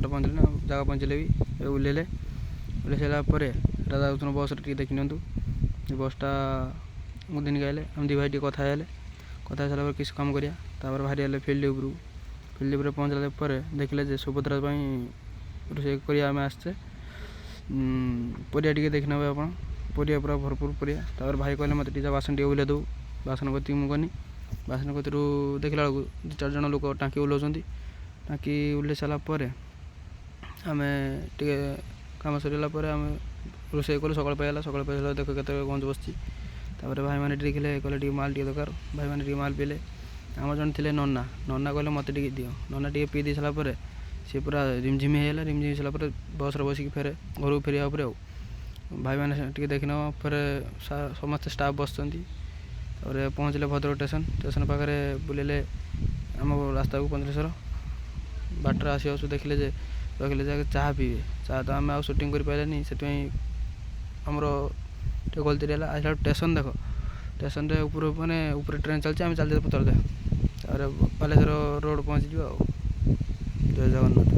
ବାଟ ପହଞ୍ଚିଲେ ନା ଜାଗା ପହଞ୍ଚିଲେ ବି ଏବେ ଓହ୍ଲେଇ ସାରିଲା ପରେ ଦାଦା ଯାଉଛନ୍ତି ବସ୍ରେ ଟିକେ ଦେଖି ନିଅନ୍ତୁ। ଏ ବସ୍ଟା ମୁଁ ଦିନିକି ଆଇଲେ ଆମେ ଦୁଇ ଭାଇ ଟିକେ କଥା ହେଇଗଲେ। କଥା ହେଇସାରିଲା ପରେ କିଛି କାମ କରିବା ତାପରେ ବାହାରି ଗଲେ ଫିଲ୍ଡ ଉପରକୁ। ଫିଲ୍ଡ ଉପରେ ପହଞ୍ଚିଲା ପରେ ଦେଖିଲେ ଯେ ସୁଭଦ୍ରା ପାଇଁ ରୋଷେଇ କରିବା ଆମେ ଆସିଛେ, ପରିବା ଟିକେ ଦେଖିନେବେ ଆପଣ, ପରିବା ପୁରା ଭରପୁର ପରିବା। ତାପରେ ଭାଇ କହିଲେ ମୋତେ ଟିକେ ବାସନ ଟିକେ ଓହ୍ଲେଇ ଦେବୁ। ବାସନ କତିକି ମୁଁ ଗନି, ବାସନ କତିରୁ ଦେଖିଲା ବେଳକୁ 2-4 ଜଣ ଲୋକ ଟାଙ୍କି ଓହ୍ଲାଉଛନ୍ତି। ଟାଙ୍କି ଓହ୍ଲେଇ ସାରିଲା ପରେ ଆମେ ଟିକେ କାମ ସରିଗଲା ପରେ ଆମେ ରୋଷେଇ କଲୁ। ସକାଳ ପାଇଗଲା, ସକାଳ ପାଇଗଲା ଦେଖ କେତେ ଗଞ୍ଜ ବସିଛି। ତାପରେ ଭାଇମାନେ ଦେଖିଲେ, କହିଲେ ଟିକେ ମାଲ୍ ଟିକେ ଦରକାର। ଭାଇମାନେ ଟିକେ ମାଲ୍ ପିଇଲେ। ଆମର ଜଣେ ଥିଲେ ନନା କହିଲେ ମୋତେ ଟିକେ ଦିଅ। ନନା ଟିକେ ପିଇ ଦେଇ ସାରିଲା ପରେ ସେ ପୁରା ରିମଝିମ୍ ହେଇଗଲା। ରିମଝିମ୍ ହେଇସାରିଲା ପରେ ବସ୍ରେ ବସିକି ଘରକୁ ଫେରିବା ଉପରେ ଆଉ ଭାଇମାନେ ଟିକେ ଦେଖିନେବ ଫେରେ ସମସ୍ତେ ଷ୍ଟାଫ୍ ବସିଛନ୍ତି। ତାପରେ ପହଞ୍ଚିଲେ ଭଦ୍ରକ ଷ୍ଟେସନ୍ ପାଖରେ ବୁଲିଲେ ଆମ ରାସ୍ତାକୁ ପଞ୍ଚଲିଙ୍ଗେଶ୍ୱର। ବାଟରେ ଆସୁ ଦେଖିଲେ ଯେ ରଖିଲେ ଯେ ଚାହା ପିଇବେ। ଚାହା ତ ଆମେ ଆଉ ସୁଟିଂ କରିପାରିଲେନି, ସେଥିପାଇଁ ଆମର ଟିକେ ଗଲତିରେ ହେଲା। ଆସିଲା ଷ୍ଟେସନ୍ ଦେଖ, ଷ୍ଟେସନ୍ରେ ଉପରେ ଟ୍ରେନ୍ ଚାଲିଛି, ଆମେ ଚାଲି ତଳେ ତାପରେ ବାଲେଶ୍ୱର ରୋଡ଼ ପହଞ୍ଚିଯିବା ଆଉ। ଜୟ ଜଗନ୍ନାଥ।